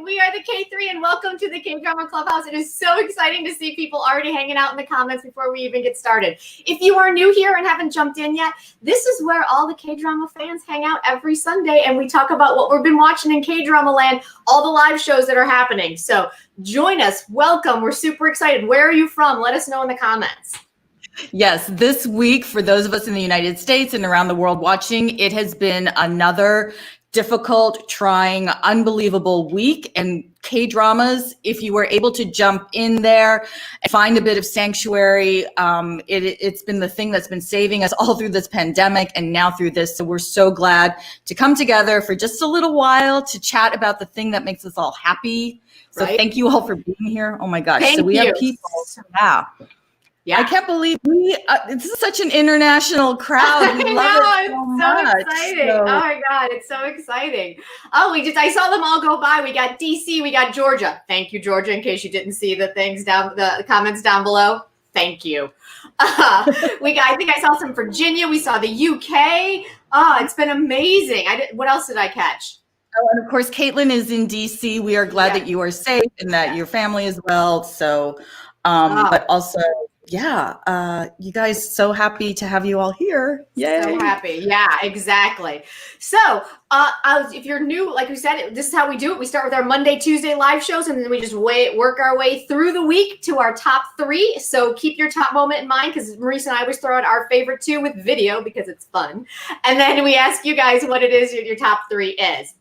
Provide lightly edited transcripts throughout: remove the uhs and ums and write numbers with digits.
We are the KThree and welcome to the KDrama Clubhouse. It is so exciting to see people already hanging out in the comments before we even get started. If you are new here and haven't jumped in yet, this is where all the K-drama fans hang out every Sunday and we talk about what we've been watching in K-drama land, all the live shows that are happening. So join us. Welcome. We're super excited. Where are you from? Let us know in the comments. Yes, this week, for those of us in the United States and around the world watching, it has been another difficult, trying, unbelievable week. And K-dramas, if you were able to jump in there and find a bit of sanctuary, it's been the thing that's been saving us all through this pandemic and now through this. So we're so glad to come together for just a little while to chat about the thing that makes us all happy. So thank you all for being here. Oh my gosh. So we have people. Yeah. I can't believe this is such an international crowd. We love it so much. Exciting. So, oh my God, it's so exciting. Oh, I saw them all go by. We got DC, we got Georgia. Thank you, Georgia, in case you didn't see the comments down below. Thank you. I think I saw some Virginia. We saw the UK. Oh, it's been amazing. What else did I catch? Oh, and of course, Caitlin is in DC. We are glad that you are safe and that your family is well. So, but also, you guys, so happy to have you all here. Yay. So happy. Yeah, exactly. So if you're new, like we said, this is how we do it. We start with our Monday, Tuesday live shows, and then we just work our way through the week to our top 3. So keep your top moment in mind, because Marisa and I always throw out our favorite 2 with video because it's fun. And then we ask you guys what it is your top 3 is.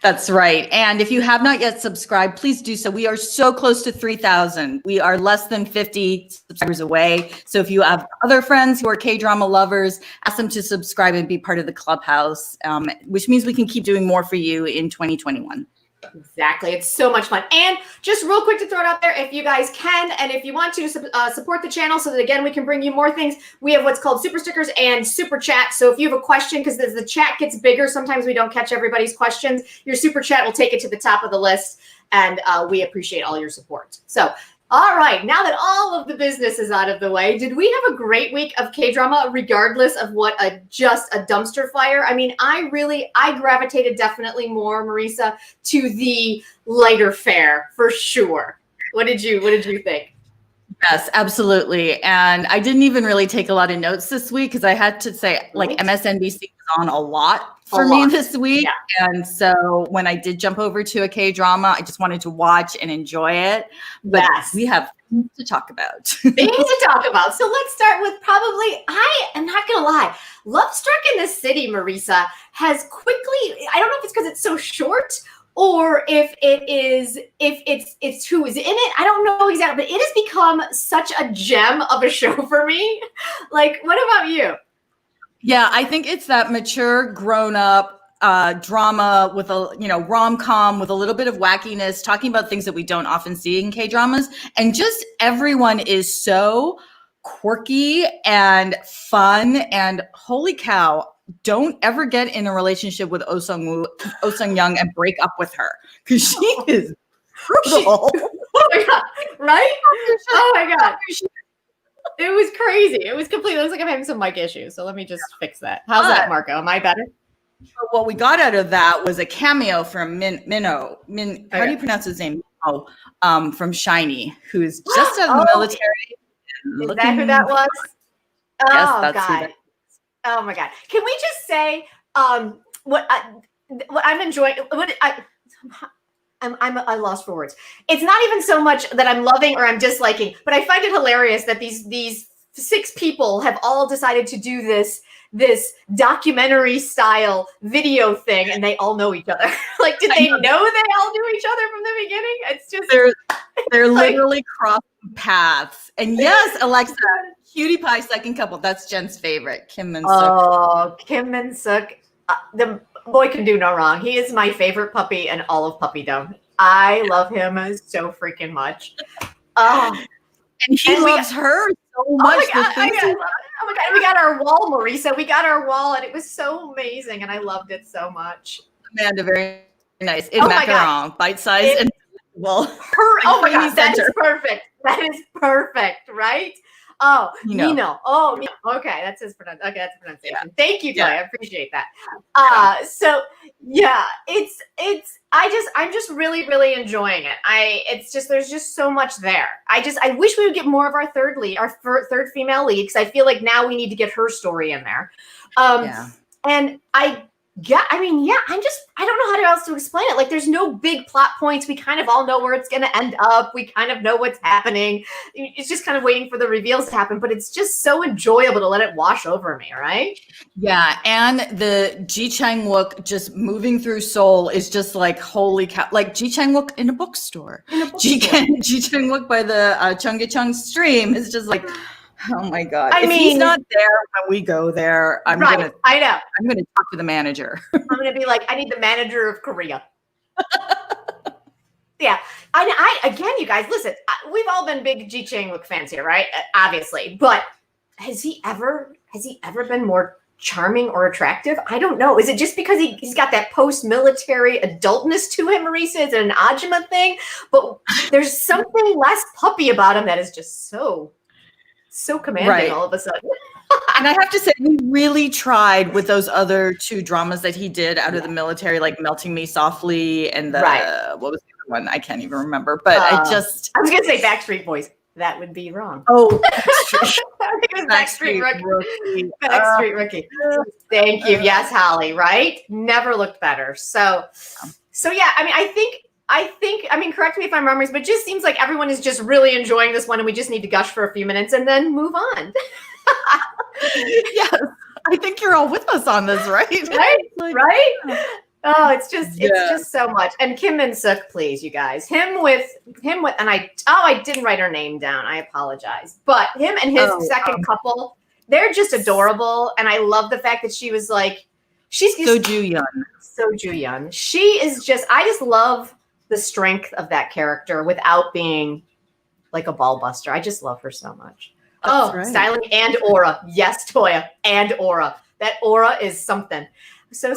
That's right. And if you have not yet subscribed, please do so. We are so close to 3,000. We are less than 50 subscribers away. So if you have other friends who are K-drama lovers, ask them to subscribe and be part of the Clubhouse, which means we can keep doing more for you in 2021. Exactly. It's so much fun. And just real quick to throw it out there, if you guys can, and if you want to support the channel so that, again, we can bring you more things, we have what's called super stickers and super chat. So if you have a question, because as the chat gets bigger, sometimes we don't catch everybody's questions, your super chat will take it to the top of the list. And we appreciate all your support. So, all right, now that all of the business is out of the way, did we have a great week of K-drama, regardless of what just a dumpster fire? I mean, I gravitated definitely more, Marisa, to the lighter fare for sure. What did you think? Yes, absolutely. And I didn't even really take a lot of notes this week because I had to say, like, MSNBC was on a lot for me this week. Yeah. And so when I did jump over to a K-drama, I just wanted to watch and enjoy it. But we have things to talk about. Things to talk about. So let's start with probably, I am not going to lie, Lovestruck in the City, Marisa, has quickly, I don't know if it's because it's so short or if it's who is in it. I don't know exactly, but it has become such a gem of a show for me. Like, what about you? Yeah, I think it's that mature, grown-up drama with a, rom-com with a little bit of wackiness, talking about things that we don't often see in K-dramas. And just everyone is so quirky and fun. And holy cow, don't ever get in a relationship with Oh Sung-young and break up with her, because she is brutal. Oh my God, right? Oh my God. It was crazy. It was completely, it looks like I'm having some mic issues. So let me just fix that. How's that, Marco? Am I better? What we got out of that was a cameo from Minho. How do you pronounce his name? From SHINee, who's just out of the military. Is that who that was? Yes, oh, that's God. who that. Oh my God. Can we just say what I'm enjoying? I'm lost for words. It's not even so much that I'm loving or I'm disliking, but I find it hilarious that these 6 people have all decided to do this documentary style video thing, and they all know each other. Like, did they know they all knew each other from the beginning? It's just they're literally crossing paths. And yes, Alexa, cutie pie second couple. That's Jen's favorite, Kim Min-suk. Oh, Kim Min-suk. The boy can do no wrong. He is my favorite puppy in all of puppydom. I love him so freaking much. Oh, and he loves her so much. Oh my God, we got our wall, Marisa. We got our wall, and it was so amazing, and I loved it so much. Amanda, very nice. In macaron, bite size and well. Oh my God, that is perfect. That is perfect, right? Oh, Nino. Oh, Nino. Okay, that's his pronunciation. Okay, that's pronunciation. Yeah. Thank you, Joy. I appreciate that. So yeah, I'm just really, really enjoying it. There's just so much there. I wish we would get more of our third third female lead, because I feel like now we need to get her story in there. And Yeah, I mean, yeah, I don't know how else to explain it. Like, there's no big plot points. We kind of all know where it's going to end up. We kind of know what's happening. It's just kind of waiting for the reveals to happen, but it's just so enjoyable to let it wash over me, right? Yeah, and the Ji Chang-wook just moving through Seoul is just like, holy cow. Like Ji Chang-wook in a bookstore. Ji Chang-wook by the Cheonggyecheon stream is just like, oh my God. If he's not there when we go there, I'm going to talk to the manager. I'm going to be like, I need the manager of Korea. Yeah. I again, you guys, listen, we've all been big Ji Chang-wook fans here, right? Obviously. But has he ever been more charming or attractive? I don't know. Is it just because he's got that post-military adultness to him, Marisa? Is it an Ajima thing? But there's something less puppy about him that is just so commanding all of a sudden. And I have to say, we really tried with those other two dramas that he did out of the military, like Melting Me Softly and the, what was the other one? I can't even remember, but I was going to say Backstreet Boys. That would be wrong. Oh, I think it was Backstreet Rookie. Backstreet Rookie. Thank you. Yes, Holly, right? Never looked better. So yeah, I mean, I mean, correct me if I'm wrong, but it just seems like everyone is just really enjoying this one and we just need to gush for a few minutes and then move on. Yes, I think you're all with us on this, right? Right? Oh, it's just so much. And Kim Min-suk, please, you guys. Him with, and I didn't write her name down. I apologize. But him and his second couple, they're just adorable. And I love the fact that she was like, she's So Ju-yeon. So Ju-yeon. She is just, I just love the strength of that character without being like a ball buster. I just love her so much. Styling and aura. Yes, Toya, and aura. That aura is something. So,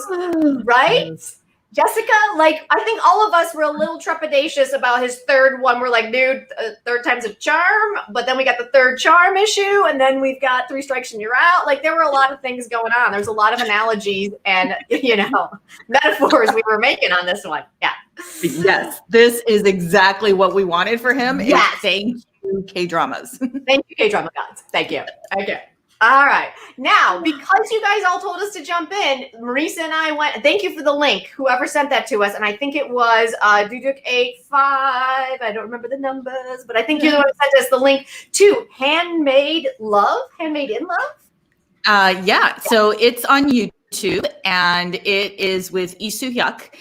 right? Jessica, like, I think all of us were a little trepidatious about his third one. We're like, dude, third time's a charm. But then we got the third charm issue. And then we've got 3 strikes and you're out. Like, there were a lot of things going on. There's a lot of analogies and, metaphors we were making on this one. Yeah. Yes, this is exactly what we wanted for him. Yes. Thank you, K-dramas. Thank you, K-drama gods. Thank you. Okay. All right. Now, because you guys all told us to jump in, Marisa and I went, thank you for the link, whoever sent that to us. And I think it was Duduk85. I don't remember the numbers, but I think you're the one who sent us the link to HANDMADE Love, HANDMADE in Love. Yeah. So it's on YouTube and it is with Lee Soo-hyuk.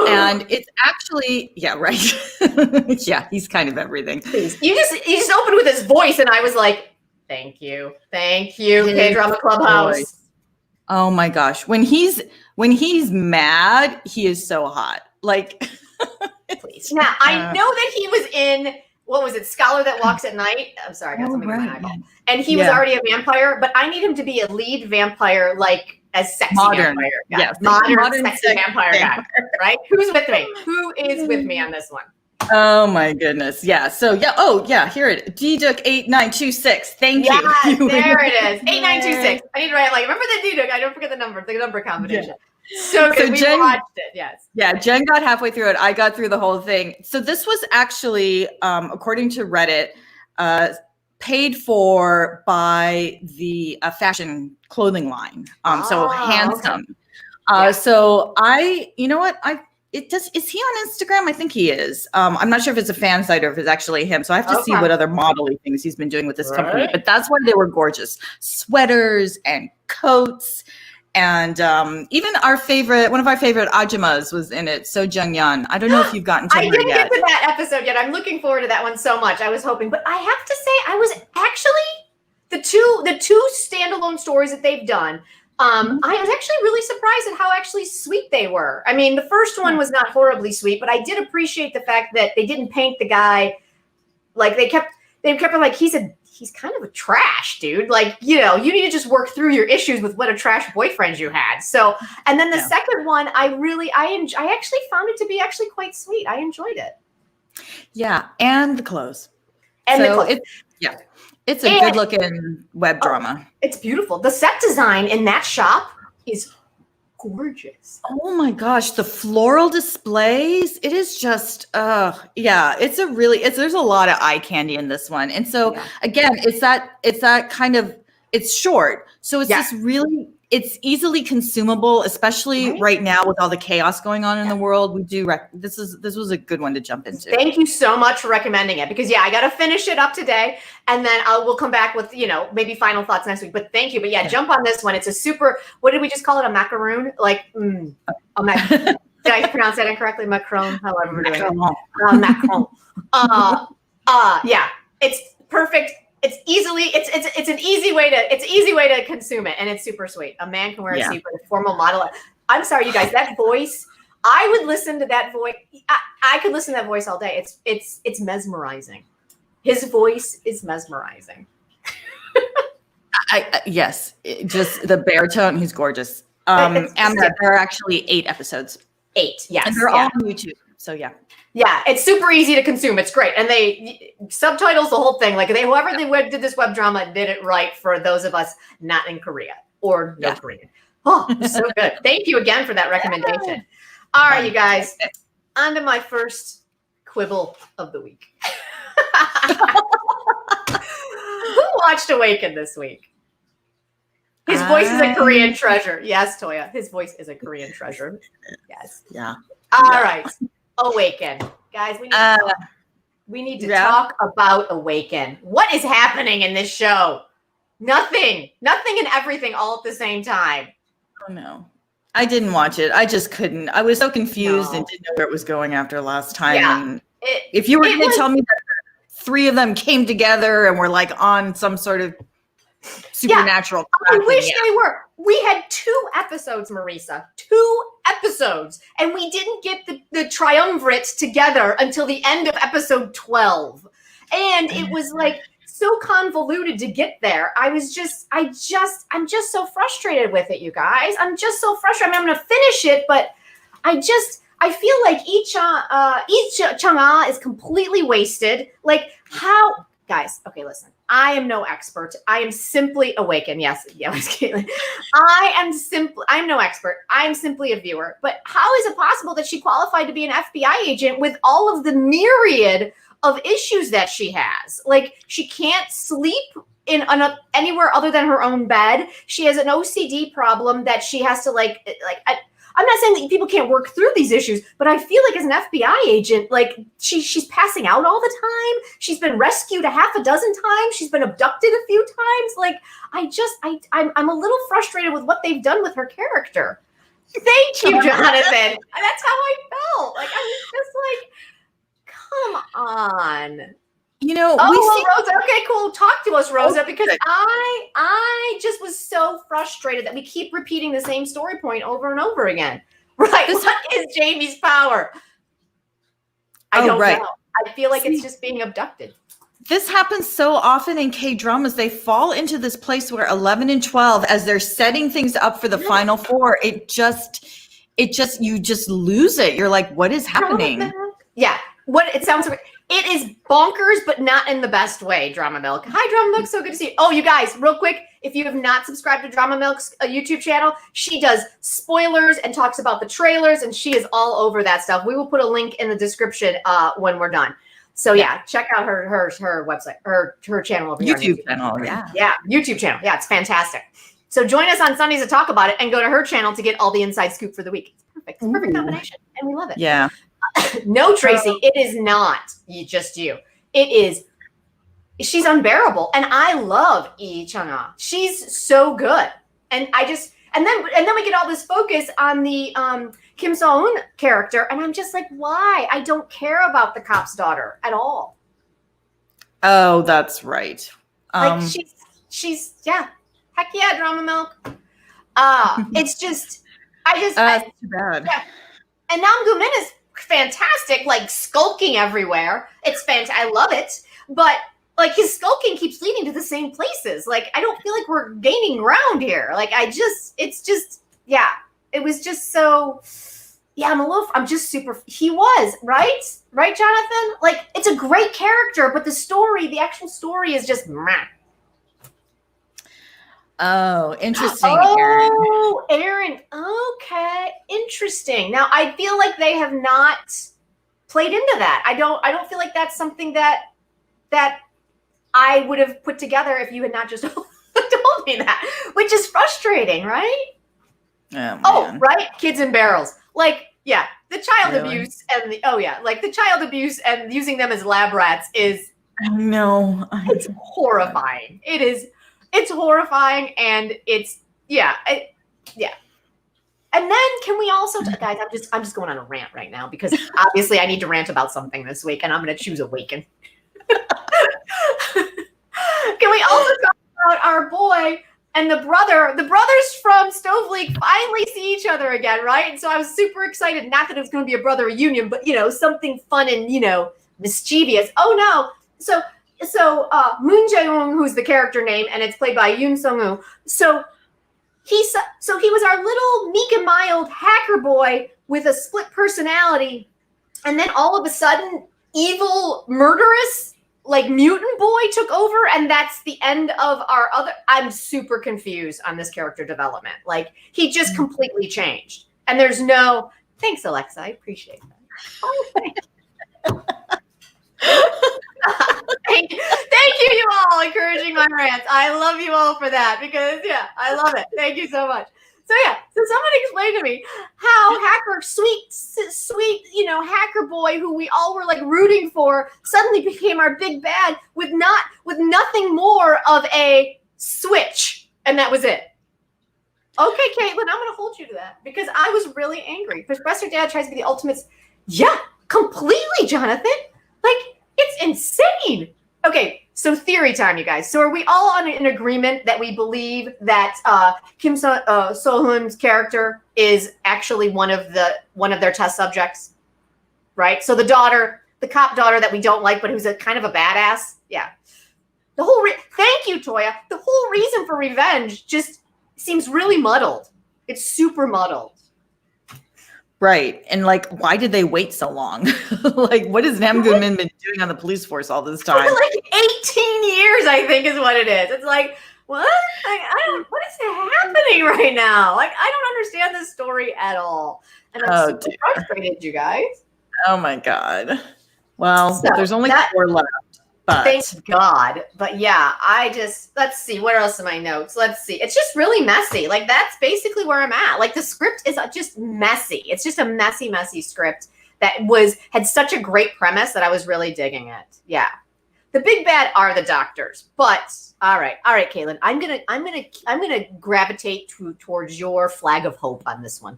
And it's actually, yeah, right. Yeah, he's kind of everything. Please. You just opened with his voice and I was like, Thank you, KDrama Clubhouse. Oh my gosh, when he's mad, he is so hot. Like, please. Now I know that he was in what was it, Scholar That Walks at Night? I'm sorry, I got something in my eyeball. And he was already a vampire, but I need him to be a lead vampire, like a sexy vampire guy. Yes, modern sexy vampire guy. Right? Who's with me? Who is with me on this one? Oh my goodness. Yeah. So yeah. Oh yeah. Here it is. DDUK8926. Thank you. Yes, there it is. 8926. I need to write it like, remember the DDUK. I don't forget the number combination. Yeah. So good. We watched it. Yes. Yeah. Jen got halfway through it. I got through the whole thing. So this was actually, according to Reddit, paid for by the fashion clothing line. So Handsome. Okay. So you know what? Is he on Instagram? I think he is. I'm not sure if it's a fan site or if it's actually him. So I have to see what other modeling things he's been doing with this company. But that's why they were gorgeous. Sweaters and coats. And even one of our favorite Ajimas was in it. So Jung-yeon. I don't know if you've gotten to her yet. I didn't get to that episode yet. I'm looking forward to that one so much. I was hoping. But I have to say, I was actually, the two standalone stories that they've done, I was actually really surprised at how actually sweet they were. I mean, the first one was not horribly sweet, but I did appreciate the fact that they didn't paint the guy like they kept like he's kind of a trash dude. Like, you need to just work through your issues with what a trash boyfriend you had. So, and then the second one, I actually found it to be actually quite sweet. I enjoyed it. Yeah, and the clothes. And the clothes. It's a good-looking web drama. It's beautiful. The set design in that shop is gorgeous. Oh my gosh, the floral displays. It is just, there's a lot of eye candy in this one. And so again, it's that kind of, it's short. So it's this really it's easily consumable, especially right now with all the chaos going on in the world. We do this was a good one to jump into. Thank you so much for recommending it, because I got to finish it up today, and then we'll come back with maybe final thoughts next week. But thank you. But jump on this one. It's a super. What did we just call it? A macaroon? Like did I pronounce that incorrectly? Macaron. However we're doing it. Macaron. It's perfect. It's an easy way to consume it, and it's super sweet. A man can wear a suit with a formal model. I'm sorry, you guys, that voice, I would listen to that voice. I could listen to that voice all day. It's mesmerizing. His voice is mesmerizing. Yes, just the baritone, he's gorgeous. And there are actually 8 episodes. 8, yes. And they're all on YouTube. So yeah, it's super easy to consume. It's great. And they subtitles the whole thing. Like whoever did this web drama did it right for those of us not in Korea or no Korean. Oh, so good. Thank you again for that recommendation. All right, you guys, on to my first quibble of the week. Who watched Awaken this week? His voice is a Korean treasure. Yes, Toya. His voice is a Korean treasure. Yes. Yeah. All right. Awaken. Guys, we need to talk about Awaken. What is happening in this show? Nothing and everything all at the same time. Oh no. I didn't watch it. I just couldn't. I was so confused and didn't know where it was going after last time. Yeah. If you were going to tell me that 3 of them came together and were like on some sort of supernatural. I wish they were. We had 2 episodes, Marisa. 2 episodes. And we didn't get the triumvirate together until the end of episode 12. And it was like so convoluted to get there. I'm just so frustrated with it, you guys. I'm just so frustrated. I mean, I'm going to finish it, but I feel like each Chang'e is completely wasted. Like how, guys, okay, listen. I am no expert. I am simply Awaken. Yes, Caitlin. I'm no expert. I'm simply a viewer. But how is it possible that she qualified to be an FBI agent with all of the myriad of issues that she has? Like, she can't sleep in anywhere other than her own bed. She has an OCD problem that she has to I'm not saying that people can't work through these issues, but I feel like as an FBI agent, like she's passing out all the time. She's been rescued 6 times. She's been abducted a few times. Like I'm a little frustrated with what they've done with her character. Thank you, Jonathan. That's how I felt. Like I was just like, come on. Rosa. Okay, cool. Talk to us, Rosa, because I just was so frustrated that we keep repeating the same story point over and over again. Right? What is Jamie's power? I don't know. I feel like it's just being abducted. This happens so often in K-dramas. They fall into this place where 11 and 12, as they're setting things up for the final 4, you just lose it. You're like, what is happening? Yeah. It sounds like it is bonkers, but not in the best way. Drama Milk. Hi, Drama Milk. So good to see you. Oh, you guys, real quick, if you have not subscribed to Drama Milk's YouTube channel, she does spoilers and talks about the trailers, and she is all over that stuff. We will put a link in the description when we're done. So check out her website, her channel over here. YouTube channel, YouTube channel. Yeah, it's fantastic. So join us on Sundays to talk about it, and go to her channel to get all the inside scoop for the week. It's perfect. It's a perfect combination, and we love it. Yeah. No, Tracy, it is not just you. It is. She's unbearable, and I love Lee Chang'e. She's so good, and then we get all this focus on the Kim So-eun character, and I'm just like, why? I don't care about the cop's daughter at all. Oh, that's right. Like she's heck yeah, Drama Milk. It's just that's too bad. Yeah. And Nam Gu-min is fantastic, like skulking everywhere. It's fantastic. I love it. But like his skulking keeps leading to the same places. Like I don't feel like we're gaining ground here. Like it was just so, I'm just super, he was, right, Jonathan? Like it's a great character, but the actual story is just meh. Oh, interesting. Oh, Aaron. Okay, interesting. Now I feel like they have not played into that. I don't feel like that's something that I would have put together if you had not just told told me that, which is frustrating, right? Oh, right. Kids in barrels. Like, yeah, the child Really? abuse and the child abuse and using them as lab rats is it's horrifying. It's horrifying, and it's yeah. And then can we also, guys? I'm just going on a rant right now because obviously I need to rant about something this week, and I'm going to choose Awaken. Can we also talk about our boy and the brother? The brothers from Stove League finally see each other again, right? And so I was super excited. Not that it was going to be a brother reunion, but something fun and mischievous. Oh no! So Moon Jae-woong, who's the character name, and it's played by Yoon Sung-woo. So he was our little meek and mild hacker boy with a split personality, and then all of a sudden, evil, murderous, like mutant boy took over, and that's the end of our other. I'm super confused on this character development. Like, he just completely changed, and there's no thanks, Alexa. I appreciate that. Oh, thank you. Thank you all encouraging my rants. I love you all for that because I love it. Thank you so much. So somebody explain to me how hacker, sweet, hacker boy who we all were like rooting for suddenly became our big bad with nothing more of a switch, and that was it. Okay, Caitlin, I'm going to hold you to that because I was really angry. Professor Dad tries to be the ultimate. Yeah, completely, Jonathan. Like, it's insane. Okay, so theory time, you guys. So are we all on an agreement that we believe that Kim So-hoon's character is actually one of their test subjects, right? So the cop daughter that we don't like, but who's a kind of a badass. Yeah. Thank you, Toya. The whole reason for revenge just seems really muddled. It's super muddled. Right. And like, why did they wait so long? Like, what has Nam Goon-min been doing on the police force all this time? Like 18 years, I think is what it is. It's like, what? What is happening right now? Like, I don't understand this story at all. And I'm super frustrated, you guys. Oh my God. Well, there's only 4 left. But. Thank God. But yeah, let's see. What else in my notes? Let's see. It's just really messy. Like, that's basically where I'm at. Like, the script is just messy. It's just a messy, messy script that had such a great premise that I was really digging it. Yeah. The big bad are the doctors. But all right, Caitlin, I'm gonna gravitate towards your flag of hope on this one.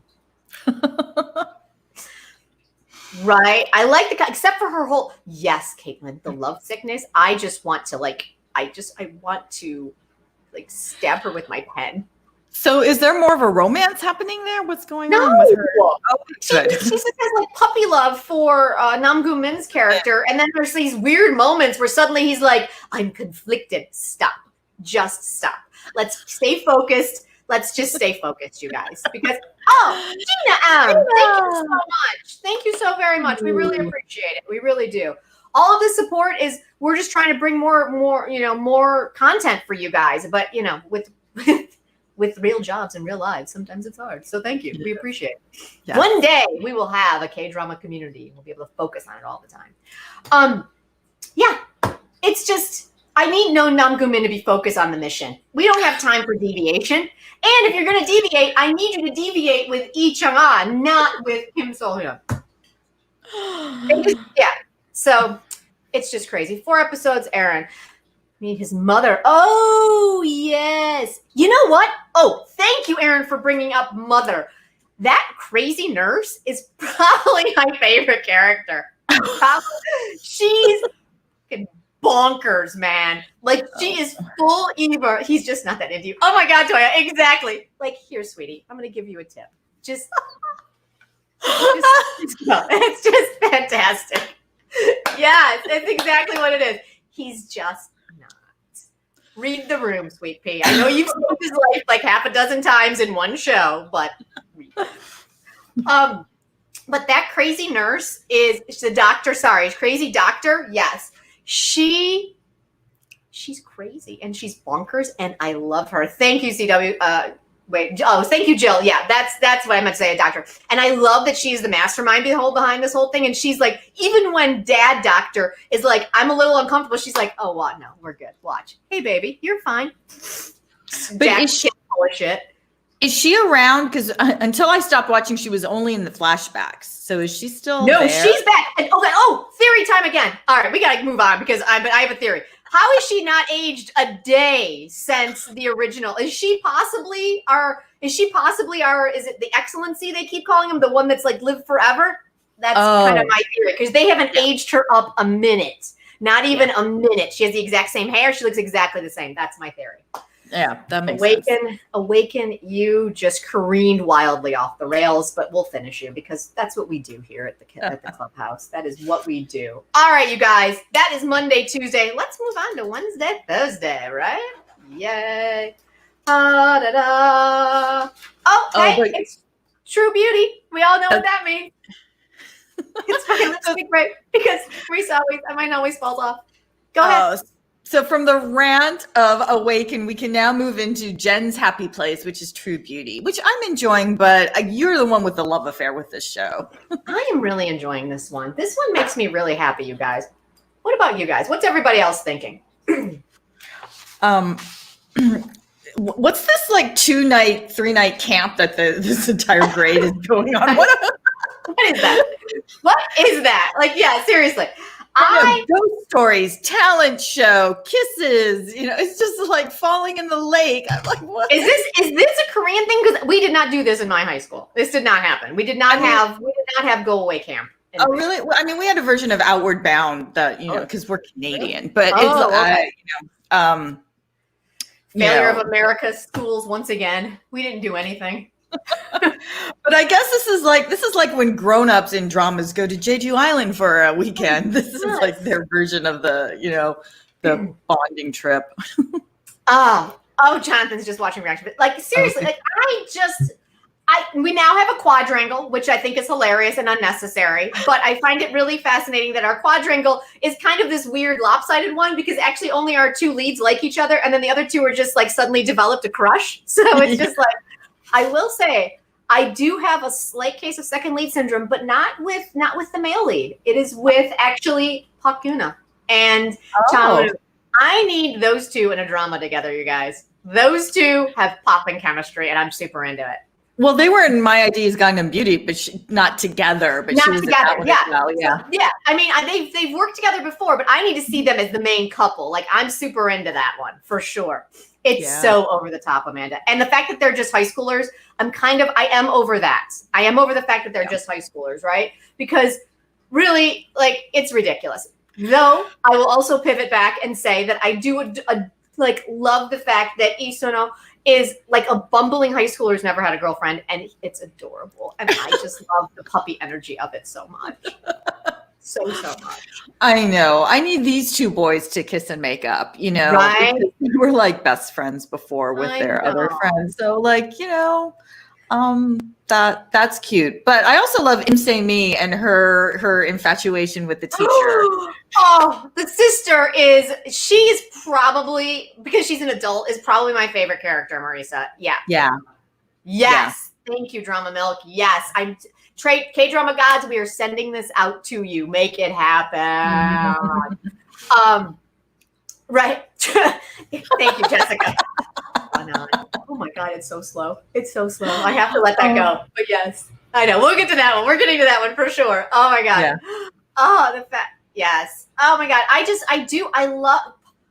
Right. I like except for her whole, yes, Caitlin, the love sickness. I just want to I want to stab her with my pen. So is there more of a romance happening there? What's going on with her? Oh, she just has like puppy love for Nam Goon-min's character. And then there's these weird moments where suddenly he's like, I'm conflicted. Stop. Just stop. Let's stay focused. Let's just stay focused, you guys. Because, Gina M, thank you so much. Thank you so very much. We really appreciate it. We really do. All of this support is, we're just trying to bring more content for you guys. But, with real jobs and real lives, sometimes it's hard. So thank you. We appreciate it. Yes. One day we will have a K-drama community. We'll be able to focus on it all the time. It's just, I need Nam Goon-min to be focused on the mission. We don't have time for deviation. And if you're going to deviate, I need you to deviate with Lee Chung-ah, not with Kim So-hyun. Yeah. So it's just crazy. 4 episodes, Aaron. Meet his mother. Oh, yes. You know what? Oh, thank you, Aaron, for bringing up Mother. That crazy nurse is probably my favorite character. She's bonkers, man. Like, she is full evil. He's just not that into you. Oh my God, Toya, exactly. Like, here, sweetie, I'm going to give you a tip. Just it's just fantastic. Yes, it's exactly what it is. He's just not. Read the room, sweet pea. I know you've seen his life like half a dozen times in one show, but but that crazy nurse is the doctor. Sorry, crazy doctor. Yes. She's crazy and she's bonkers and I love her. Thank you, CW. Thank you, Jill. Yeah, that's what I meant to say, a doctor. And I love that she's the mastermind behind this whole thing. And she's like, even when Dad Doctor is like, I'm a little uncomfortable, she's like, oh, what? No, we're good. Watch. Hey, baby, you're fine. But Jack Kid full of shit. Is she around? Because until I stopped watching, she was only in the flashbacks. So is she still No, there? she's back. And, okay. Oh, theory time again. All right, we gotta move on because I have a theory. How is she not aged a day since the original? Is she possibly our? Is it the Excellency they keep calling him, the one that's like live forever? That's kind of my theory because they haven't aged her up a minute, not even a minute. She has the exact same hair. She looks exactly the same. That's my theory. Yeah, that makes sense. Awaken, you just careened wildly off the rails, but we'll finish you because that's what we do here at the clubhouse. That is what we do. All right, you guys, that is Monday, Tuesday. Let's move on to Wednesday, Thursday, right? Yay. Da-da-da. Okay, it's True Beauty. We all know what that means. It's fucking lipstick break because Reese mine always falls off. Go ahead. So from the rant of Awaken, we can now move into Jen's happy place, which is True Beauty, which I'm enjoying, but you're the one with the love affair with this show. I am really enjoying this one. This one makes me really happy, you guys. What about you guys? What's everybody else thinking? What's this like 2-night, 3-night camp that this entire grade is going on? What is that? What is that? Like, yeah, seriously. Ghost stories, talent show, kisses, it's just like falling in the lake. I'm like, what? Is this a Korean thing? Because we did not do this in my high school. This did not happen. We did not have go away camp. Oh, really? Well, I mean, we had a version of Outward Bound that, because we're Canadian, but Failure of America schools once again. We didn't do anything. But I guess this is like when grown-ups in dramas go to Jeju Island for a weekend. This is like their version of the bonding trip. Jonathan's just watching reaction. But like seriously, we now have a quadrangle, which I think is hilarious and unnecessary. But I find it really fascinating that our quadrangle is kind of this weird lopsided one because actually only our two leads like each other, and then the other two are just like suddenly developed a crush. So it's just like. I will say, I do have a slight case of second lead syndrome, but not with the male lead. It is with actually Park Geun-hye and Cha. I need those two in a drama together, you guys. Those two have popping chemistry, and I'm super into it. Well, they were in My Ideas Gangnam Beauty, but not together. But not she was together, in that one as well. Yeah. Yeah. I mean, they've worked together before, but I need to see them as the main couple. Like, I'm super into that one for sure. It's so over the top, Amanda. And the fact that they're just high schoolers, I am over that. I am over the fact that they're just high schoolers, right? Because really, like, it's ridiculous. Though, I will also pivot back and say that I do love the fact that Lee Sono is like a bumbling high schooler who's never had a girlfriend, and it's adorable. And I just love the puppy energy of it so much. So much. I know. I need these two boys to kiss and make up, Right? We were like best friends before with their other friends. So that's cute. But I also love Im Se-mi and her infatuation with the teacher. The sister she's probably, because she's an adult, is probably my favorite character, Marisa. Yeah. Yeah. Yes. Yeah. Thank you, Drama Milk. Yes. K-Drama Gods, we are sending this out to you. Make it happen. Right. Thank you, Jessica. Oh my God, it's so slow. It's so slow. I have to let that go. But yes, I know. We'll get to that one. We're getting to that one for sure. Oh my God. Yeah. Yes. Oh my God. I love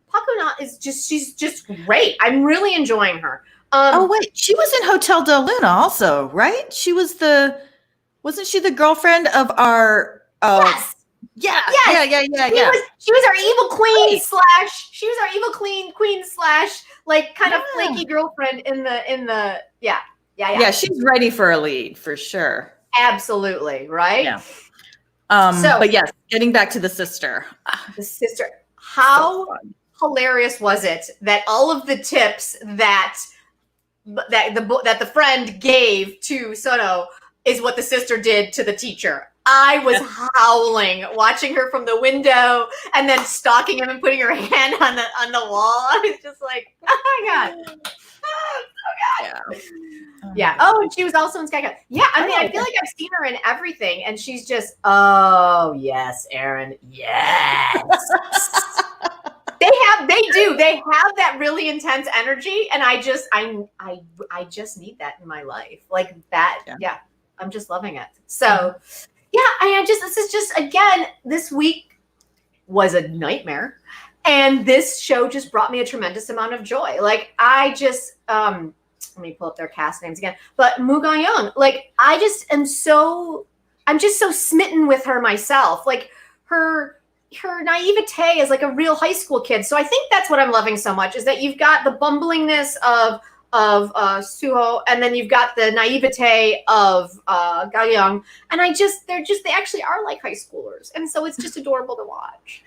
Park Geun-hye she's just great. I'm really enjoying her. Wait, she was in Hotel Del Luna also, right? Wasn't she the girlfriend of our? Yes. Yeah. She was our evil queen queen like kind of flaky girlfriend in the. Yeah. She's ready for a lead for sure. Absolutely, right? Yeah. But yes, getting back to the sister. The sister. How hilarious was it that all of the tips that the friend gave to Sono is what the sister did to the teacher. I was howling watching her from the window and then stalking him and putting her hand on the wall. I was just like, oh my God. Oh God. Yeah. Oh, and she was also in Sky Cat. Yeah. I mean, I feel like I've seen her in everything, and she's just, oh yes, Aaron. Yes. They have that really intense energy, and I just need that in my life, like that. Yeah, I'm just loving it. So, yeah, this is just, again, this week was a nightmare, and this show just brought me a tremendous amount of joy. Like, I just let me pull up their cast names again, but Moo Ga-young, like, I'm just so smitten with her myself, like her naivete is like a real high school kid. So I think that's what I'm loving so much, is that you've got the bumblingness of Suho, and then you've got the naivete of Ga-young, and they actually are like high schoolers, and so it's just adorable to watch.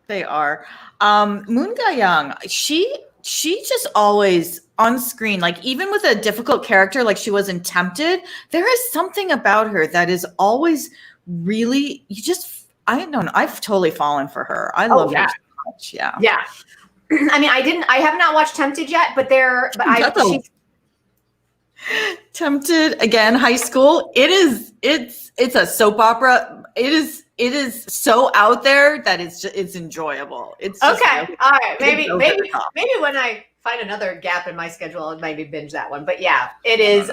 They are. Moon Ga-young, she just always on screen, like even with a difficult character like she was in Tempted, there is something about her that is always really, I don't know, I've totally fallen for her. I love her so much. Yeah. Yeah. I mean, I have not watched Tempted yet, but Tempted, again, high school. It's a soap opera. It is so out there that it's enjoyable. It's just okay. Really, all right. Maybe when I find another gap in my schedule, I'll maybe binge that one. But yeah, it is.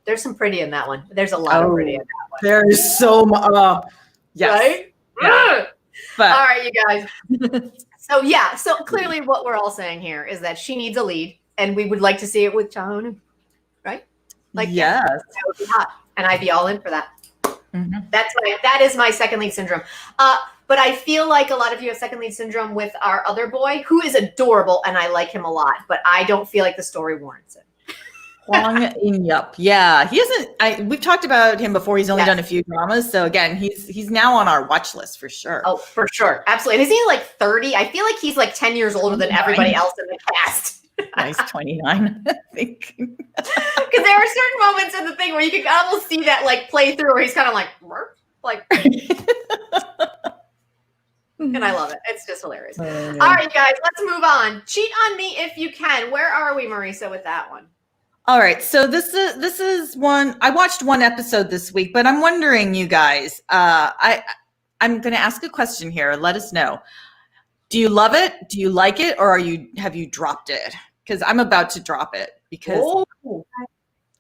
There's some pretty in that one. There's a lot of pretty in that one. There's so much. Yes. Right? Yeah. But, all right, you guys. So clearly what we're all saying here is that she needs a lead, and we would like to see it with Cha Hoon, right? Like, yes. That would be hot, and I'd be all in for that. Mm-hmm. That is my second lead syndrome. But I feel like a lot of you have second lead syndrome with our other boy, who is adorable, and I like him a lot, but I don't feel like the story warrants it. Hwang In-yup. Yeah, he isn't. We've talked about him before. He's only done a few dramas, so again, he's now on our watch list for sure. Oh, for sure, absolutely. And is he like 30? I feel like he's like 10 years older than everybody else in the cast. Nice, 29, I think. Because there are certain moments in the thing where you can almost see that like play through, where he's kind of like, and I love it. It's just hilarious. All right, guys, let's move on. Cheat on Me If You Can. Where are we, Marisa, with that one? All right, so this is one. I watched one episode this week, but I'm wondering, you guys. I'm going to ask a question here. Let us know. Do you love it? Do you like it, or have you dropped it? Because I'm about to drop it because I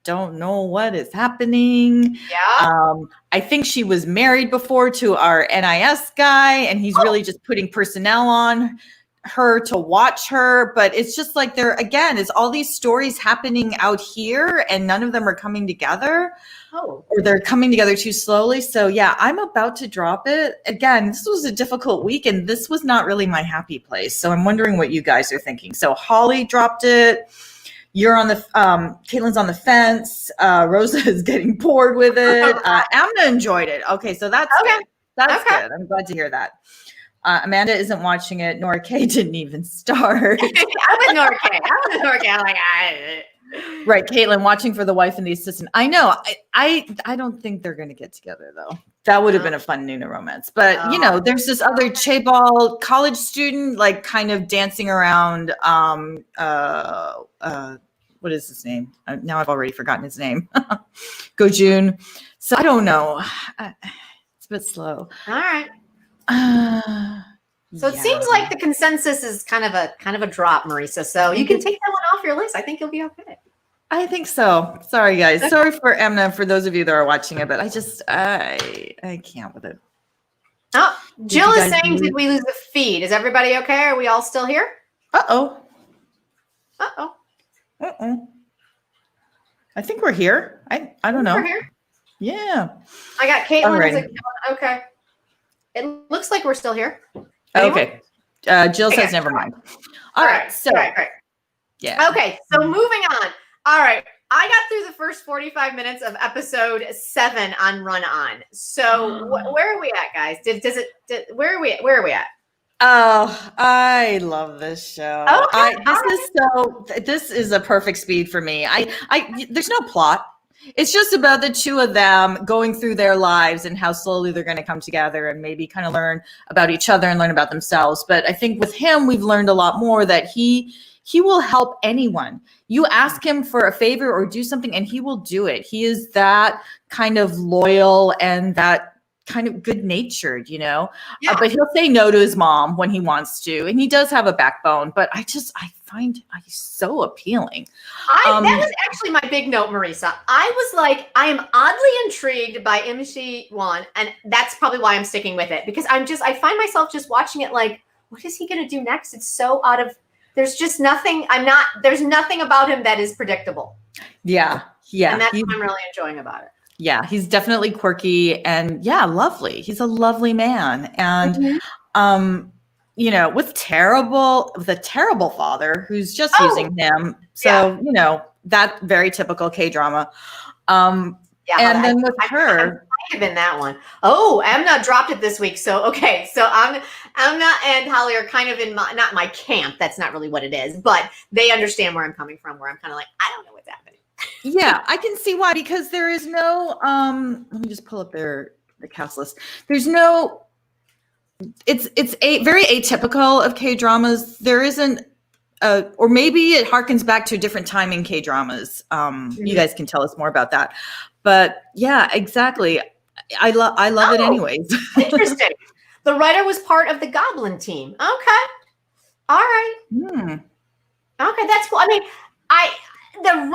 don't know what is happening. Yeah. I think she was married before to our NIS guy, and he's really just putting personnel on her to watch her, but it's just like is all these stories happening out here and none of them are coming together, or they're coming together too slowly. So yeah, I'm about to drop it. Again, this was a difficult week and this was not really my happy place. So I'm wondering what you guys are thinking. So Holly dropped it. You're on the, Caitlin's on the fence. Rosa is getting bored with it. Amna enjoyed it. Okay. So that's good. That's good. I'm glad to hear that. Amanda isn't watching it. Nora K didn't even start. I'm with Nora K. I'm like, right, Caitlin watching for the wife and the assistant. I know. I don't think they're going to get together though. That would have been a fun Nuna romance. But there's this other Chaebol college student, like kind of dancing around. What is his name? Now I've already forgotten his name. Go-jun. So I don't know. It's a bit slow. All right. So it seems like the consensus is kind of a drop, Marisa. So you can take that one off your list. I think you'll be okay. I think so. Sorry, guys. Okay. Sorry for Amna, for those of you that are watching it, but I can't with it. Oh, Jill is saying, did we lose the feed? Is everybody okay? Are we all still here? Uh-oh. Uh-oh. Uh-oh. I think we're here. I don't know. We're here. Yeah. I got Caitlin. Right. Okay. It looks like we're still here. Anyone? Okay. Jill says never mind. All right. So, yeah. Okay. So moving on. All right. I got through the first 45 minutes of episode 7 on Run On. So where are we at, guys? Where are we at? Oh, I love this show. Okay. This is a perfect speed for me. There's no plot. It's just about the two of them going through their lives and how slowly they're going to come together and maybe kind of learn about each other and learn about themselves. But I think with him, we've learned a lot more that he will help anyone. You ask him for a favor or do something and he will do it. He is that kind of loyal and that kind of good natured, Yeah. but he'll say no to his mom when he wants to. And he does have a backbone, but I find he's so appealing. That was actually my big note, Marisa. I was like, I am oddly intrigued by MC1, and that's probably why I'm sticking with it, because I find myself just watching it like, what is he going to do next? It's so there's just nothing. There's nothing about him that is predictable. Yeah. And that's what I'm really enjoying about it. Yeah, he's definitely quirky and lovely. He's a lovely man. And, with a terrible father who's just using him. So, that very typical K-drama. And then with her. I'm kind of in that one. Oh, Amna dropped it this week. So, okay. So Amna and Holly are kind of in not my camp. That's not really what it is, but they understand where I'm coming from, where I'm kind of like, I don't know what's happening. Yeah, I can see why, because there is no, let me just pull up the cast list. There's no, it's very atypical of K-dramas. There isn't, or maybe it harkens back to a different time in K-dramas. You guys can tell us more about that. But yeah, exactly. I love it anyways. Interesting. The writer was part of the Goblin team. Okay. All right. Okay, that's cool. I mean, the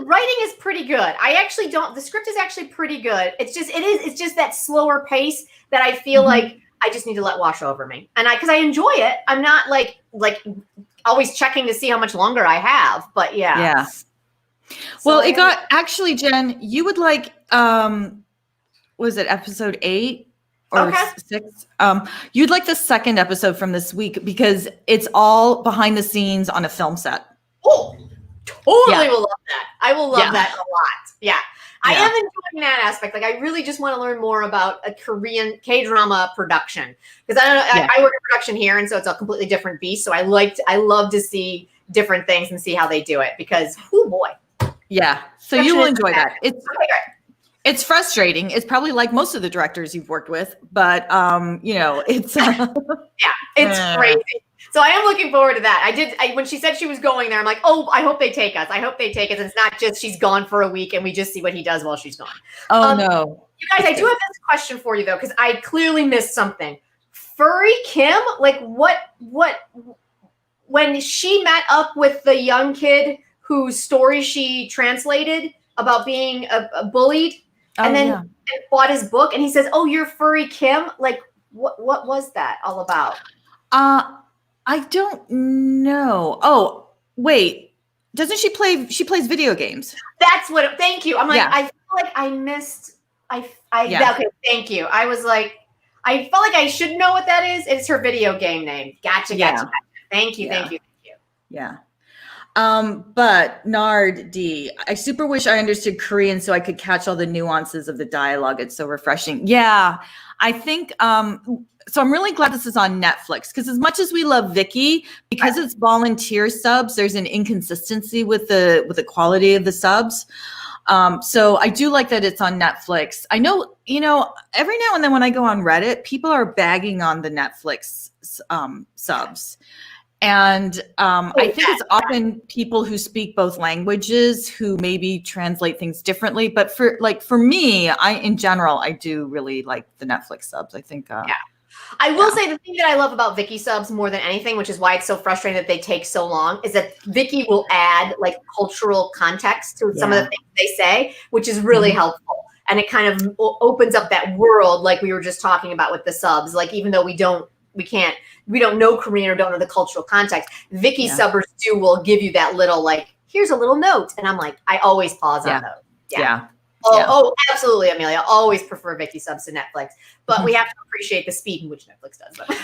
writing is pretty good. The script is actually pretty good. It's just that slower pace that I feel like I just need to let wash over me. And because I enjoy it, I'm not like always checking to see how much longer I have, but yeah. Yeah. So well, it got actually, Jen, you would like, was it episode 8 or 6? You'd like the second episode from this week because it's all behind the scenes on a film set. Oh, totally will love that. I will love that a lot. Yeah. I am enjoying that aspect. Like, I really just want to learn more about a Korean K-drama production, because I work in production here, and so it's a completely different beast. So I love to see different things and see how they do it, because oh boy. Yeah. So you will enjoy that. It's frustrating. It's probably like most of the directors you've worked with, but it's it's crazy. So I am looking forward to that. When she said she was going there, I'm like, oh, I hope they take us. I hope they take us. It's not just she's gone for a week and we just see what he does while she's gone. Oh, no. You guys, I do have this question for you, though, because I clearly missed something. Furry Kim, like what, when she met up with the young kid whose story she translated about being bullied, and then bought his book, and he says, oh, you're Furry Kim? Like, what was that all about? I don't know. Oh, wait. Doesn't she plays video games? That's what, thank you. I'm like, I feel like I missed, okay, thank you. I was like, I felt like I should know what that is. It's her video game name. Gotcha. Thank you. Yeah. But Nard D, I super wish I understood Korean so I could catch all the nuances of the dialogue. It's so refreshing. Yeah, I think, so I'm really glad this is on Netflix, because as much as we love Vicky, because it's volunteer subs, there's an inconsistency with the quality of the subs. So I do like that it's on Netflix. I know, every now and then when I go on Reddit, people are bagging on the Netflix subs. And I think it's often people who speak both languages who maybe translate things differently. But for me, in general, I do really like the Netflix subs. I think. I will say the thing that I love about Vicky subs more than anything, which is why it's so frustrating that they take so long, is that Vicky will add like cultural context to some of the things they say, which is really helpful. And it kind of opens up that world, like we were just talking about with the subs. Like, even though we don't know Korean or don't know the cultural context, Vicky subbers will give you that little, like, here's a little note. And I'm like, I always pause on those. Yeah. Oh, absolutely, Amelia. Always prefer Vicky subs to Netflix, but we have to appreciate the speed in which Netflix does them.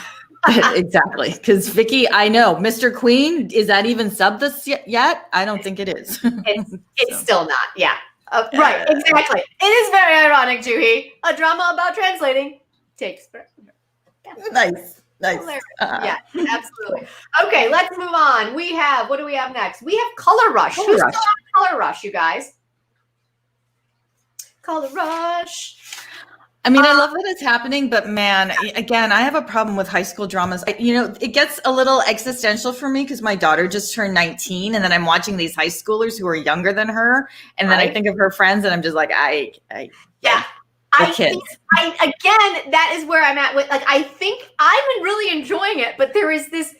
Exactly, because Vicky, I know, Mr. Queen, is that even subbed this yet? I don't think it is. It's still not. Yeah. Right. Exactly. It is very ironic, Juhi. A drama about translating takes forever. Nice. Yeah, absolutely. Okay, let's move on. What do we have next? We have Color Rush. Who's still on Color Rush, you guys? Color Rush. I mean, I love that it's happening, but man, again, I have a problem with high school dramas. It gets a little existential for me because my daughter just turned 19, and then I'm watching these high schoolers who are younger than her, and then I think of her friends, and I'm just like, I I think again, that is where I'm at with, like, I think I've been really enjoying it, but there's this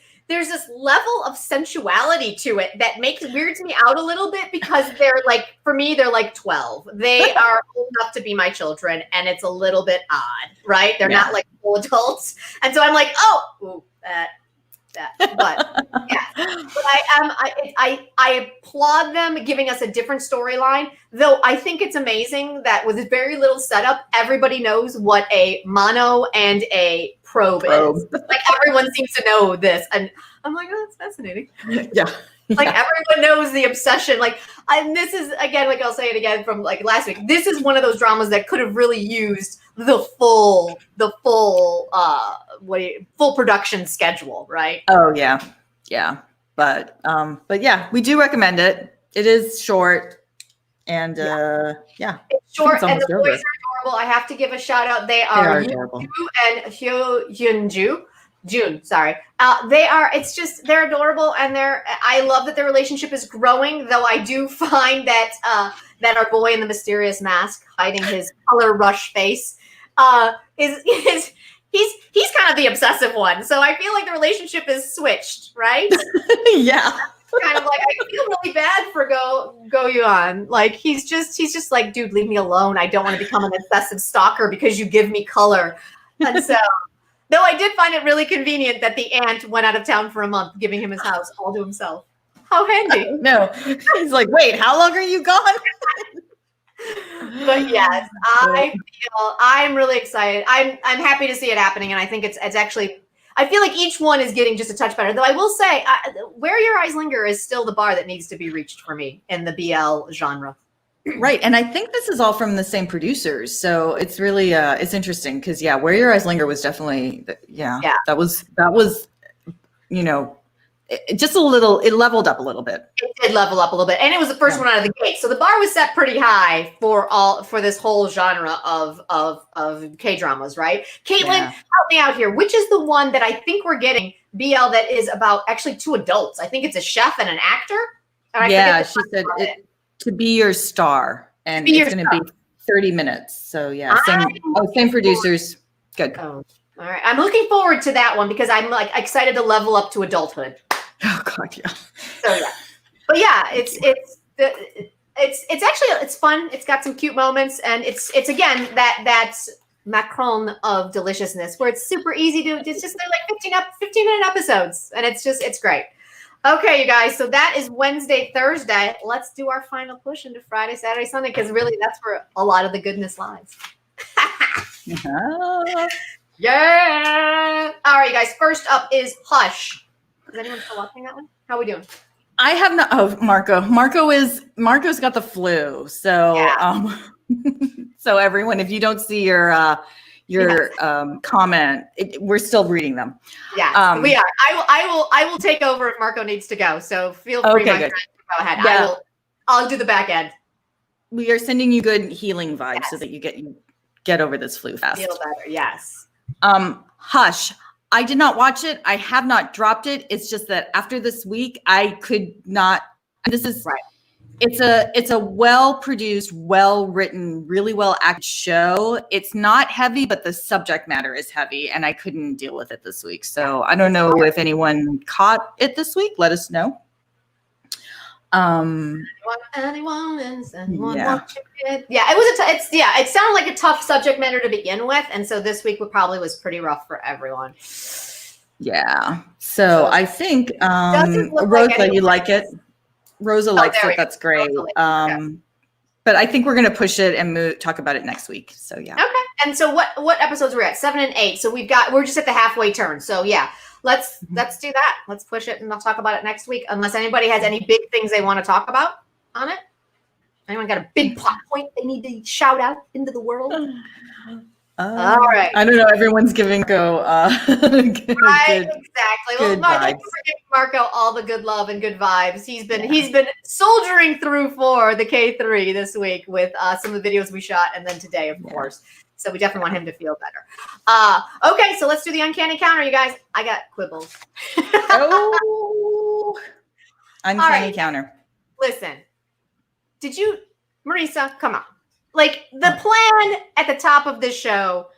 level of sensuality to it that weirds me out a little bit, because they're like, for me, they're like 12. They are old enough to be my children, and it's a little bit odd, right? They're not like full adults. And so I'm like, but yeah, but I applaud them giving us a different storyline, though I think it's amazing that with very little setup, everybody knows what a mono and a probe is. Like, everyone seems to know this, and I'm like, oh, that's fascinating. Yeah. Like, everyone knows the obsession. Like, and this is, again, like, I'll say it again from like last week, this is one of those dramas that could have really used the full full production schedule, right? Oh yeah. But yeah, we do recommend it. It is short, and it's short, and the boys are adorable. I have to give a shout out. They are adorable. Yu and June, sorry. They're adorable, and I love that their relationship is growing, though I do find that that our boy in the mysterious mask hiding his color rush face he's kind of the obsessive one. So I feel like the relationship is switched, right? Yeah. Kind of like, I feel really bad for Go Yuan. Like, he's just like, dude, leave me alone. I don't want to become an obsessive stalker because you give me color. And so, though I did find it really convenient that the aunt went out of town for a month, giving him his house all to himself. How handy. No, he's like, wait, how long are you gone? But yes, I'm really excited. I'm happy to see it happening, and I think it's actually, I feel like each one is getting just a touch better. Though I will say, Where Your Eyes Linger is still the bar that needs to be reached for me in the BL genre. Right, and I think this is all from the same producers, so it's really it's interesting, because Where Your Eyes Linger was definitely that was just a little, it leveled up a little bit. It did level up a little bit, and it was the first one out of the gate, so the bar was set pretty high for this whole genre of K-dramas, right? Caitlin, help me out here. Which is the one that I think we're getting BL that is about actually two adults? I think it's a chef and an actor. And she said To Be Your Star, and it's going to be 30 minutes. So same producers. Good. Oh, all right. I'm looking forward to that one because I'm like excited to level up to adulthood. Oh God, yeah. So yeah, but yeah, it's actually, it's fun. It's got some cute moments, and it's again that's Macron of deliciousness, where it's super easy to. It's just, they're like 15-minute episodes, and it's great. Okay, you guys. So that is Wednesday, Thursday. Let's do our final push into Friday, Saturday, Sunday, because really that's where a lot of the goodness lies. Yeah. All right, you guys. First up is Hush. Is anyone still watching that one? How are we doing? I have not. Oh, Marco's got the flu. So, so everyone, if you don't see your comment, we're still reading them. Yeah, we are. I will take over if Marco needs to go. So feel free, my friend, to go ahead. Yeah. I'll do the back end. We are sending you good healing vibes so that you get over this flu fast. Feel better. Yes. Hush. I did not watch it. I have not dropped it. It's just that after this week, I could not. This is right. It's a well-produced, well-written, really well-acted show. It's not heavy, but the subject matter is heavy, and I couldn't deal with it this week. So I don't know if anyone caught it this week. Let us know. Anyone watching it? Yeah, it was it sounded like a tough subject matter to begin with, and so this week probably was pretty rough for everyone. Yeah. So I think Rosa, you like it. Rosa likes it. That's great. But I think we're going to push it and talk about it next week. So yeah. Okay. And so what episodes we're at? 7 and 8. So we're just at the halfway turn. So yeah, let's do that. Let's push it and I'll talk about it next week. Unless anybody has any big things they want to talk about on it. Anyone got a big plot point they need to shout out into the world? All right. I don't know. Everyone's giving go. Exactly. Well, I'd like to forgive Marco all the good love and good vibes. He's been soldiering through for the KThree this week with some of the videos we shot, and then today, of course. So we definitely want him to feel better. Okay, so let's do the Uncanny Counter, you guys. I got quibbles. Uncanny Counter. Listen, Marisa, come on. Like, the plan at the top of this show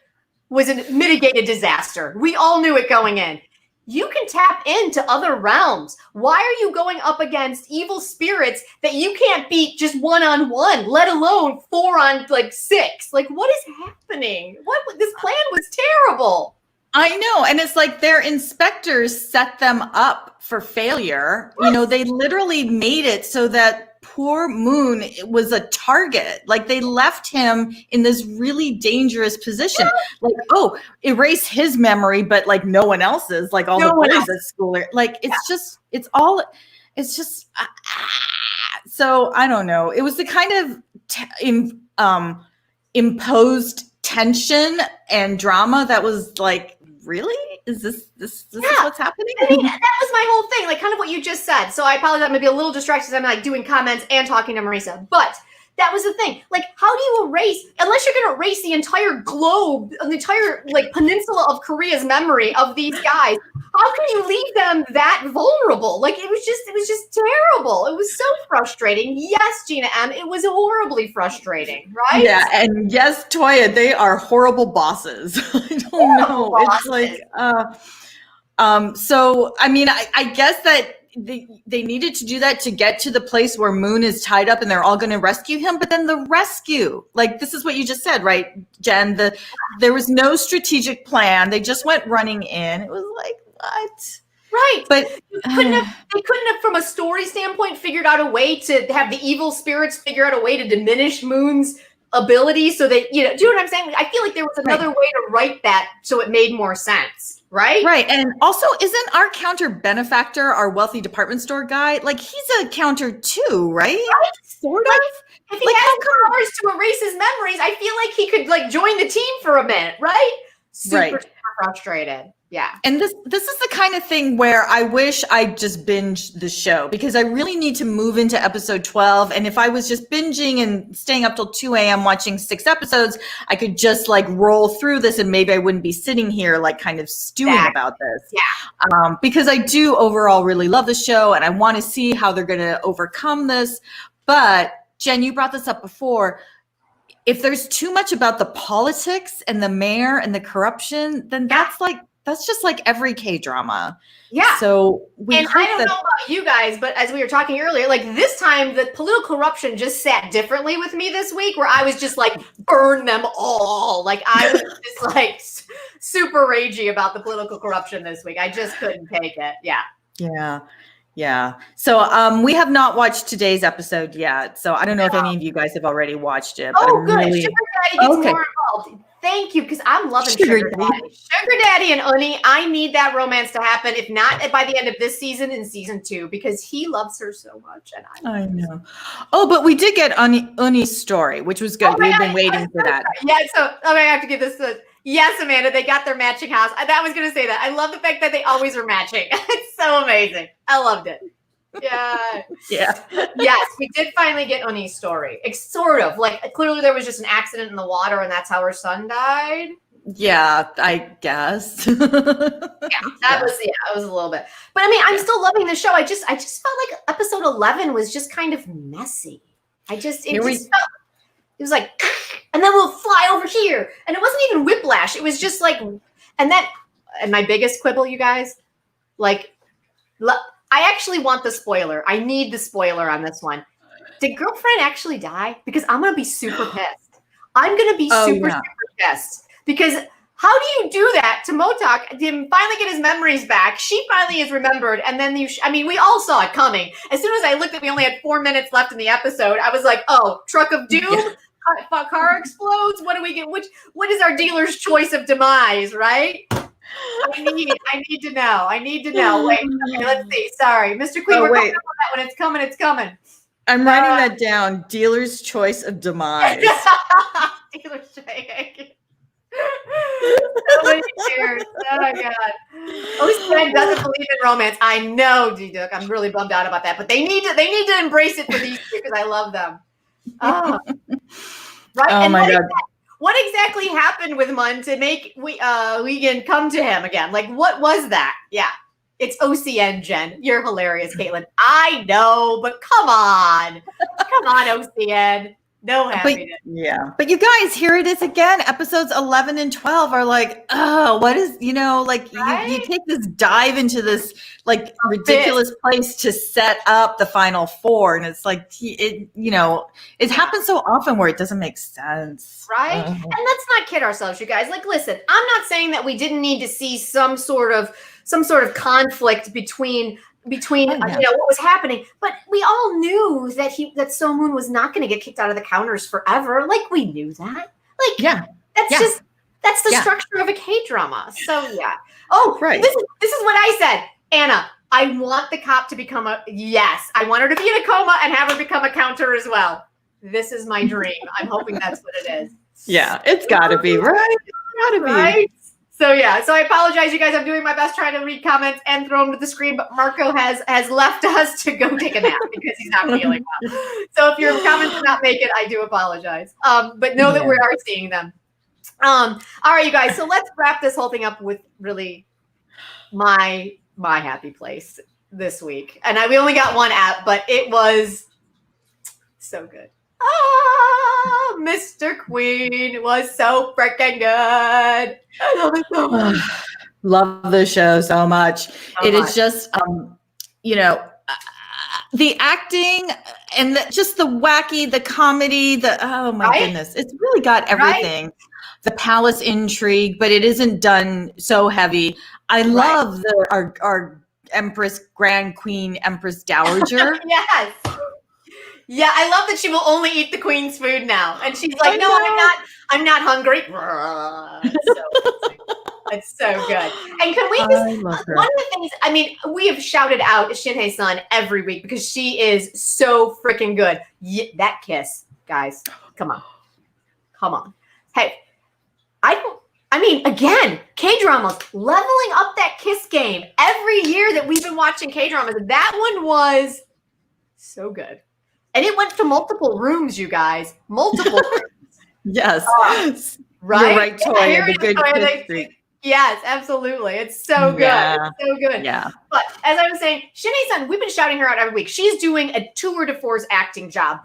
was a mitigated disaster. We all knew it going in. You can tap into other realms. Why are you going up against evil spirits that you can't beat just 1-on-1, let alone 4-on-6? Like, what is happening? This plan was terrible. I know. And it's like their inspectors set them up for failure. You know, they literally made it so that poor Moon was a target. Like, they left him in this really dangerous position. Like, oh, erase his memory, but like no one else's, like all the boys at school. Like, it's just, so I don't know. It was the kind of imposed tension and drama that was like, really? Is this is what's happening? I mean, that was my whole thing, like kind of what you just said. So I apologize, I'm gonna be a little distracted. I'm like doing comments and talking to Marisa, but that was the thing. Like, how do you erase, unless you're gonna erase the entire globe, the entire like peninsula of Korea's memory of these guys? How can you leave them that vulnerable? Like, it was just terrible. It was so frustrating. Yes, Gina M, it was horribly frustrating, right? Yeah, and yes, Toya, they are horrible bosses. I don't know. It's like, so I mean, I guess that they needed to do that to get to the place where Moon is tied up and they're all going to rescue him. But then the rescue, like, this is what you just said, right, Jen? There was no strategic plan. They just went running in. It was like, what? Right. But they couldn't have, from a story standpoint, figured out a way to have the evil spirits figure out a way to diminish Moon's ability so that, you know, do you know what I'm saying? I feel like there was another way to write that so it made more sense. Right. Right. And also, isn't our counter benefactor, our wealthy department store guy, like, he's a counter too, right? Right. Sort like, of. If he has powers to erase his memories, I feel like he could like join the team for a minute, right? Super frustrated. Yeah. And this is the kind of thing where I wish I just binged the show, because I really need to move into episode 12. And if I was just binging and staying up till 2 a.m. watching 6 episodes, I could just like roll through this and maybe I wouldn't be sitting here like kind of stewing about this. Yeah. Because I do overall really love the show and I want to see how they're going to overcome this. But Jen, you brought this up before. If there's too much about the politics and the mayor and the corruption, then that's just like every K-drama. Yeah. So I don't know about you guys, but as we were talking earlier, like this time the political corruption just sat differently with me this week, where I was just like, burn them all. Like, I was just like super ragey about the political corruption this week. I just couldn't take it. Yeah. Yeah. Yeah. So we have not watched today's episode yet. So I don't know if any of you guys have already watched it. But Oh, good. Really... Sugar Daddy gets more involved. Thank you, because I'm loving Sugar Daddy. Sugar Daddy and Uni, I need that romance to happen, if not by the end of this season, in season 2, because he loves her so much. And I know. Oh, but we did get Uni's story, which was good. We've been waiting for that. Yeah, so I have to give this a yes, Amanda. They got their matching house. I was going to say that. I love the fact that they always are matching. It's so amazing. I loved it. Yeah. Yeah. Yes, we did finally get Uni's story. It's sort of like, clearly there was just an accident in the water and that's how her son died. Yeah, I guess. It was a little bit. But I mean, I'm still loving the show. I just felt like episode 11 was just kind of messy. It was like, and then we'll fly over here. And it wasn't even whiplash. It was just like, and my biggest quibble, you guys, like, I actually want the spoiler. I need the spoiler on this one. Did girlfriend actually die? Because I'm going to be super pissed. I'm going to be super pissed. Because how do you do that to Motok? Didn't finally get his memories back. She finally is remembered. And then we all saw it coming. As soon as I looked at, we only had 4 minutes left in the episode. I was like, oh, truck of doom? Yeah. Car explodes? What do we get? What is our dealer's choice of demise, right? I need to know. Wait, okay, let's see. Sorry. Mr. Queen, we're coming up on that one. It's coming. I'm writing that down. Dealer's choice of demise. Dealer's choice. So many tears. Oh my God. OCN doesn't believe in romance. I know, D-Duck. I'm really bummed out about that. But they need to embrace it for these two because I love them. Oh. Right. Oh, and my God. What exactly happened with Mun to make Wiegand come to him again? Like, what was that? Yeah. It's OCN, Jen. You're hilarious, Caitlin. I know, but come on. Come on, OCN. No happiness. But you guys, here it is again. Episodes 11 and 12 are like, oh, what is, like you take this dive into this like ridiculous place to set up the final four. And it's like, it happens so often where it doesn't make sense. Right. And let's not kid ourselves, you guys. Like, listen, I'm not saying that we didn't need to see some sort of conflict between what was happening, but we all knew that So Moon was not going to get kicked out of the counters forever. Like, we knew that. Like, that's the structure of a K-drama. So this is what I said, Anna. I want the cop to become I want her to be in a coma and have her become a counter as well. This is my dream. I'm hoping that's what it is. Yeah, it's got to be right. It's got to be. So I apologize, you guys. I'm doing my best trying to read comments and throw them to the screen, but Marco has left us to go take a nap because he's not feeling well. So if your comments did not make it, I do apologize. But know that we are seeing them. All right, you guys. So let's wrap this whole thing up with really my happy place this week. And we only got one app, but it was so good. Mr. Queen was so freaking good. I love it so much. Love the show so much. Is just, the acting and just the wacky, the comedy, oh my goodness. It's really got everything. Right? The palace intrigue, but it isn't done so heavy. I love our Empress, Grand Queen, Empress Dowager. Yes. Yeah, I love that she will only eat the queen's food now. And she's like, no, I'm not hungry. It's so good. And can we just, one of the things, we have shouted out Shinhei-san every week because she is so freaking good. That kiss, guys, come on. Hey, again, K-dramas, leveling up that kiss game. Every year that we've been watching K-dramas, that one was so good. And it went to multiple rooms, you guys. Multiple rooms. Yes. Right? You're right, Toya. The good history. Yes, absolutely. It's so good. It's so good. Yeah. But as I was saying, Shinhei-san, we've been shouting her out every week. She's doing a tour de force acting job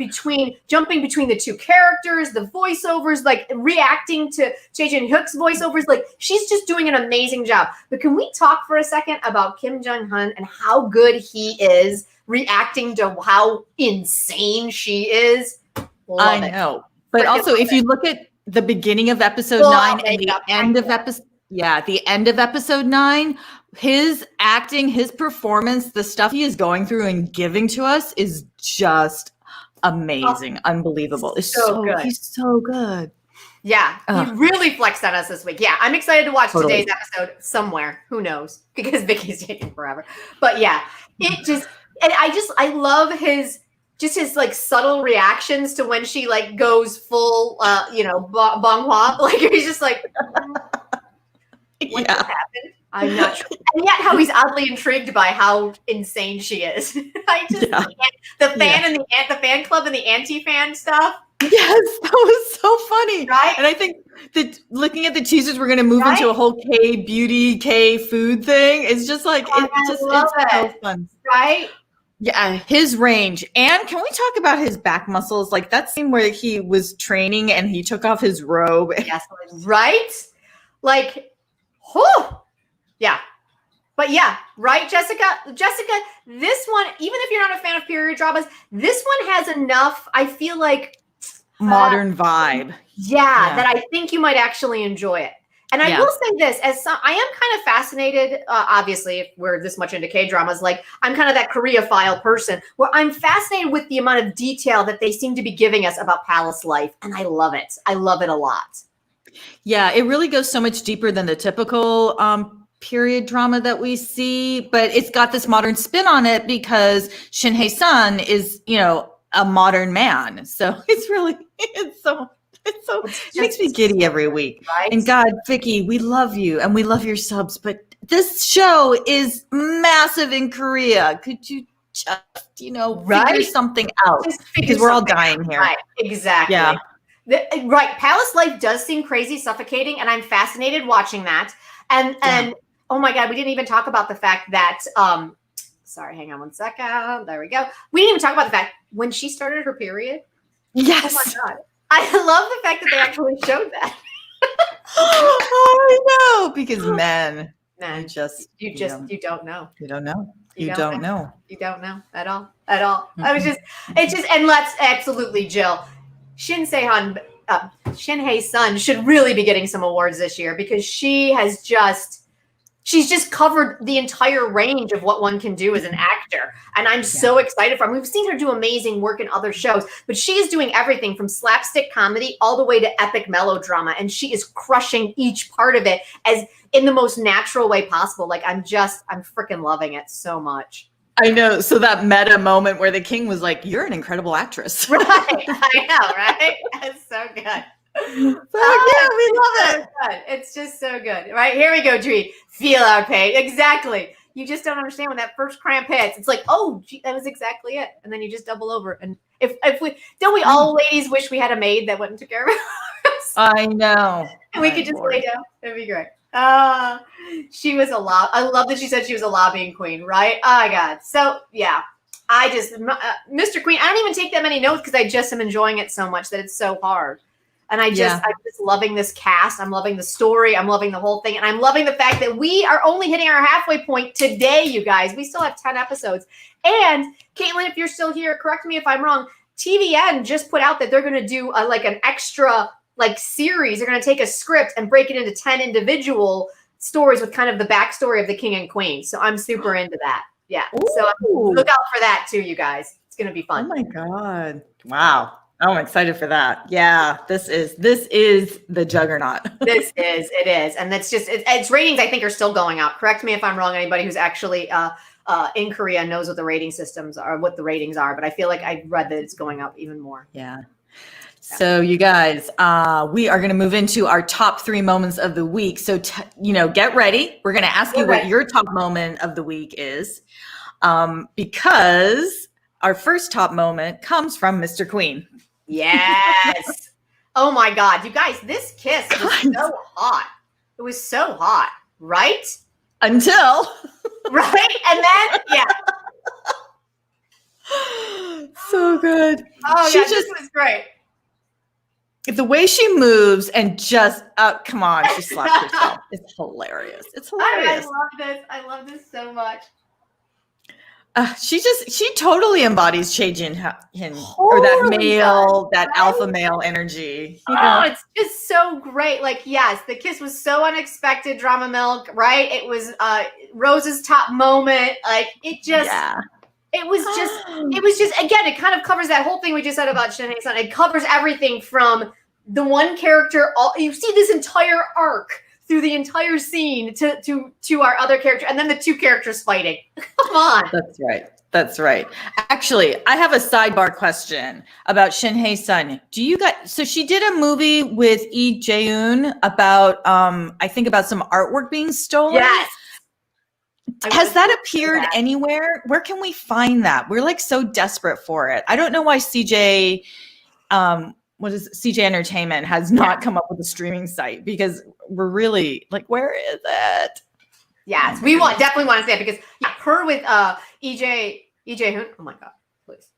jumping between the two characters, the voiceovers, like reacting to Jae Jin-hyuk's voiceovers. Like, she's just doing an amazing job. But can we talk for a second about Kim Jung-hun and how good he is reacting to how insane she is? I know. But also, if you look at the beginning of episode 9 and the end of episode 9, his acting, his performance, the stuff he is going through and giving to us is just amazing, unbelievable. It's so good. He's so good. Yeah, he really flexed on us this week. Yeah, I'm excited to watch today's episode somewhere. Who knows? Because Vicky's taking forever. But yeah, I love his like subtle reactions to when she like goes full, bonghua. Like, he's just like, what just happened? I'm not sure. And yet how he's oddly intrigued by how insane she is. The fan club and the anti-fan stuff. Yes, that was so funny. Right? And I think that looking at the teasers, we're going to move into a whole K beauty, K food thing. It's just like, it's so fun. Right? Yeah, his range. And can we talk about his back muscles? Like that scene where he was training and he took off his robe. Yes, right? Like, whew. Yeah. But yeah, right, Jessica? Jessica, this one, even if you're not a fan of period dramas, this one has enough, I feel like, modern vibe. Yeah, that I think you might actually enjoy it. And I will say this, I am kind of fascinated, obviously, if we're this much into K-dramas, like I'm kind of that Koreaphile person, where I'm fascinated with the amount of detail that they seem to be giving us about palace life. And I love it. I love it a lot. Yeah, it really goes so much deeper than the typical period drama that we see, but it's got this modern spin on it because Shinhei-san is, a modern man. So it makes me giddy every week. Right? And God, Vicky, we love you and we love your subs, but this show is massive in Korea. Could you just, figure something out? Because we're all dying here. Right, exactly. Yeah. Right. Palace life does seem crazy, suffocating, and I'm fascinated watching that. And oh my God, we didn't even talk about the fact that, sorry, hang on one second. There we go. We didn't even talk about the fact when she started her period, Yes. Oh my God. I love the fact that they actually showed that. I know, because men, Man, you don't know. You don't know. You You don't don't know. You don't know at all. At all. And let's absolutely, Jill. Shinhei Sun should really be getting some awards this year because she's just covered the entire range of what one can do as an actor. And I'm so excited for her. We've seen her do amazing work in other shows, but she is doing everything from slapstick comedy all the way to epic melodrama. And she is crushing each part of it as in the most natural way possible. Like I'm freaking loving it so much. I know. So that meta moment where the king was like, "You're an incredible actress." Right. I know, right? It's so good. We love it. Good. It's just so good. Right, here we go, Tree. Feel our pain. Exactly. You just don't understand when that first cramp hits. It's like, oh, gee, that was exactly it. And then you just double over. And if we don't, we all ladies wish we had a maid that went and took care of us. I know. And we could just lay down. It'd be great. She was I love that she said she was a lobbying queen, right? Oh my God. So yeah, Mr. Queen, I don't even take that many notes because I just am enjoying it so much that it's so hard. And I'm just loving this cast. I'm loving the story. I'm loving the whole thing. And I'm loving the fact that we are only hitting our halfway point today, you guys. We still have 10 episodes. And Caitlin, if you're still here, correct me if I'm wrong. TVN just put out that they're going to do an extra series. They're going to take a script and break it into 10 individual stories with kind of the backstory of the king and queen. So I'm super into that. Yeah. Ooh. So look out for that too, you guys. It's going to be fun. Oh my God. Wow. I'm excited for that. Yeah, this is the juggernaut. It is. And that's just, its ratings, I think, are still going up. Correct me if I'm wrong. Anybody who's actually in Korea knows what the rating systems are, what the ratings are. But I feel like I read that it's going up even more. Yeah. So you guys, we are going to move into our top 3 moments of the week. So, get ready. We're going to ask you what your top moment of the week is, because our first top moment comes from Mr. Queen. Yes. Oh my God. You guys, this kiss was so hot. It was so hot, right? Until. Right? And then, yeah. So good. Oh, yeah, this was great. The way she moves and just, come on, she slapped herself. It's hilarious. It's hilarious. I love this so much. She totally embodies Che Jin Hin, or that male, that alpha male energy. It's just so great. Yes, the kiss was so unexpected, drama milk, right? It was Rose's top moment. It was just, again, it kind of covers that whole thing we just said about Shinhei Sun. It covers everything from the one character, you see this entire arc through the entire scene to our other character, and then the 2 characters fighting. Come on. That's right. Actually, I have a sidebar question about Shinhei Sun. So she did a movie with Lee Jae-eun about, I think about some artwork being stolen. Yes. Has that appeared anywhere? Where can we find that? We're so desperate for it. I don't know why CJ Entertainment has not come up with a streaming site, because we're really where is it? Yes, we definitely want to see it, because her with EJ Hoon. Oh my God, please.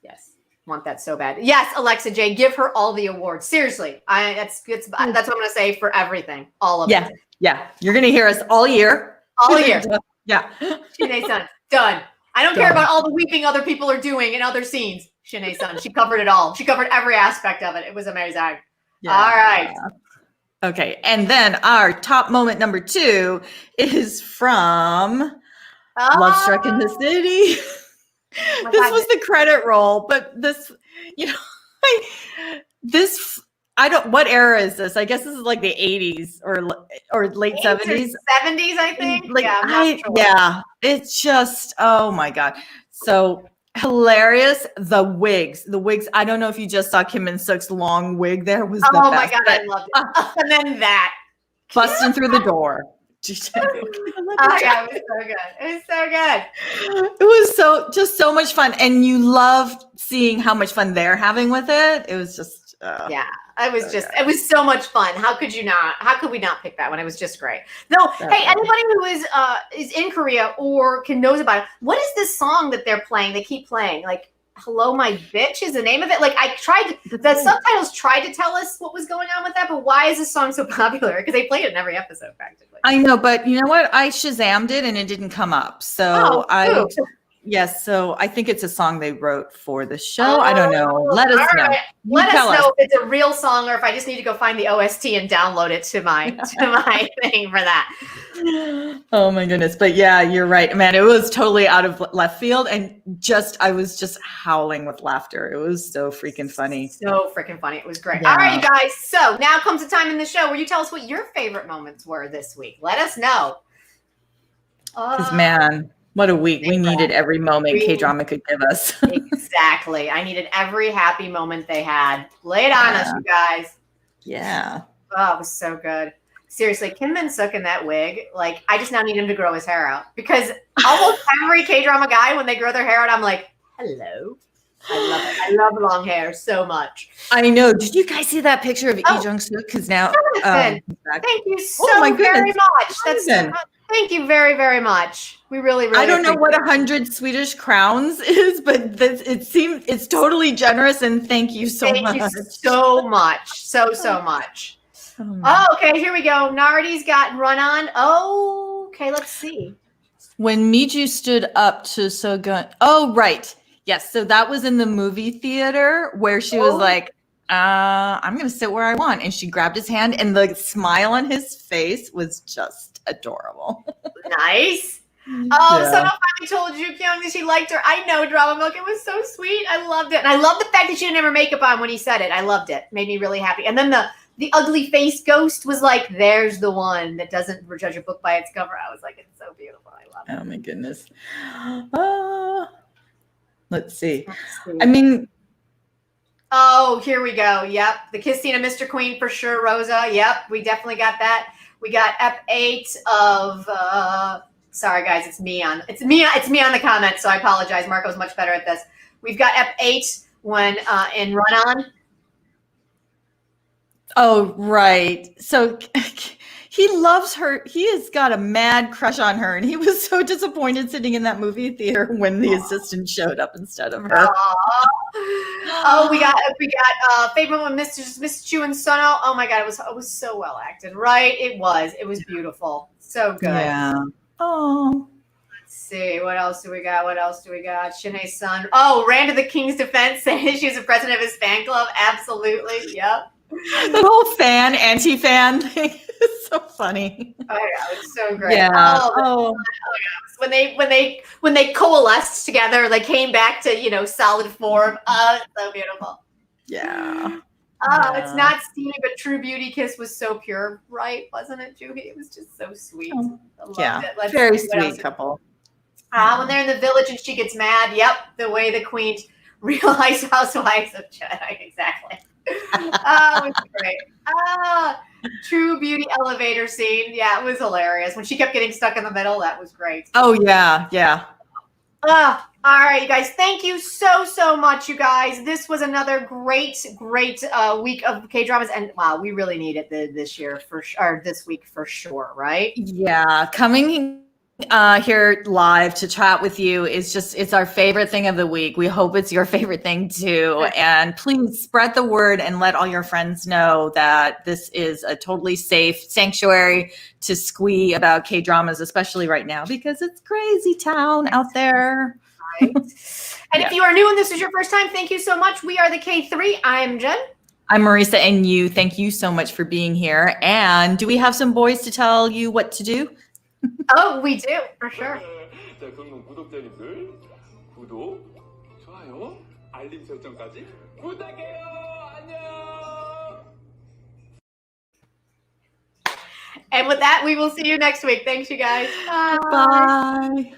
Yes. Want that so bad. Yes, Alexa J, give her all the awards. Seriously. That's what I'm going to say for everything. All of it. Yeah. You're going to hear us all year. All year. Yeah. Shinhei Sun. Done. I don't care about all the weeping other people are doing in other scenes. Shinhei Sun. She covered it all. She covered every aspect of it. It was amazing. Yeah. All right. Okay. And then our top moment number 2 is from Lovestruck in the City. This was the credit roll, but this, what era is this? I guess this is the 80s or late 70s. 70s, I think. It's just, oh my God. So hilarious. The wigs. I don't know if you just saw Kim Min-suk's long wig there was the best. Oh my God, I loved it. And then that. Busting through the door. It was so good. It was so good. It was just so much fun. And you loved seeing how much fun they're having with it. It was just, it was so much fun. How could we not pick that one? It was just great. Hey, anybody who is in Korea or knows about it, what is this song that they're playing? They keep playing. Hello, My Bitch is the name of it. Like the subtitles tried to tell us what was going on with that, but why is this song so popular? Because they played it in every episode practically. I know, but you know what? I Shazammed it and it didn't come up. So Yes, so I think it's a song they wrote for the show. I don't know. Let us know. Let us know if it's a real song or if I just need to go find the OST and download it to my thing for that. Oh my goodness. But yeah, you're right, man. It was totally out of left field and I was just howling with laughter. It was so freaking funny. So freaking funny. It was great. Yeah. All right, you guys. So now comes the time in the show where you tell us what your favorite moments were this week. Let us know. Because man, what a week. We needed every moment KDrama could give us. Exactly. I needed every happy moment they had. Lay it on us, you guys. Yeah. Oh, it was so good. Seriously, Kim Min-suk in that wig, like, I just now need him to grow his hair out. Because almost every K-drama guy, when they grow their hair out, I'm like, hello. I love it. I love long hair so much. I know. Did you guys see that picture of Lee Jung-suk? Because now, thank you so very much. Thank you very, very much. We really, really. I don't know what 100 Swedish crowns is, but it's totally generous. And thank you so much. Thank you so much. So much. Oh, okay. Here we go. Nardi's got run on. Oh, okay. Let's see. When Miju stood up to Sogun. Oh, right. Yes. So that was in the movie theater where she was like, I'm going to sit where I want. And she grabbed his hand and the smile on his face was just adorable. Nice. Oh, Sono finally told Ju Kyung that she liked her. I know, Drama Milk. It was so sweet. I loved it. And I love the fact that she didn't have her makeup on when he said it. I loved it. Made me really happy. And then the ugly face ghost was like, there's the one that doesn't judge a book by its cover. I was like, it's so beautiful. I love it. Oh, my goodness. Let's see. I mean. Oh, here we go. Yep. The kiss scene of Mr. Queen for sure, Rosa. Yep. We definitely got that. We got F8 of sorry guys, it's me on the comments, so I apologize. Marco's much better at this. We've got F8 when in Run On. Oh, right. So he loves her. He has got a mad crush on her, and he was so disappointed sitting in that movie theater when the assistant showed up instead of her. Oh, we got favorite one, Miss Chu and Sono. Oh my God, it was so well acted, right? It was beautiful, so good. Yeah. Oh. Let's see, what else do we got? Shanae's son. Oh, ran to the King's defense, saying she was the president of his fan club. Absolutely, yep. The whole anti-fan thing is so funny. Oh yeah, it's so great. Yeah. Oh yeah. When they coalesced together, they came back to solid form. Oh, it's so beautiful. Yeah. Oh, it's not steamy, but true beauty kiss was so pure, right? Wasn't it, Juhi? It was just so sweet. Yeah. Very sweet couple. When they're in the village and she gets mad. Yep, the way the queen realized housewives of Jedi. Exactly. Oh, it was great. True beauty elevator scene. Yeah, it was hilarious. When she kept getting stuck in the middle, that was great. Oh, yeah. Yeah. All right, you guys. Thank you so much, you guys. This was another great week of K-dramas. And wow, we really need it this year this week for sure, right? Yeah. Coming here live to chat with you it's our favorite thing of the week. We hope it's your favorite thing too. And please spread the word and let all your friends know that this is a totally safe sanctuary to squee about K-dramas, especially right now, because it's crazy town out there. Right. And if you are new and this is your first time, thank you so much. We are the K3. I'm Jen. I'm Marisa, and thank you so much for being here. And do we have some boys to tell you what to do? Oh, we do, for sure. 자, 그럼 구독자님들 구독, 좋아요, 알림 설정까지 부탁해요. 안녕. And with that, we will see you next week. Thanks, you guys. Bye.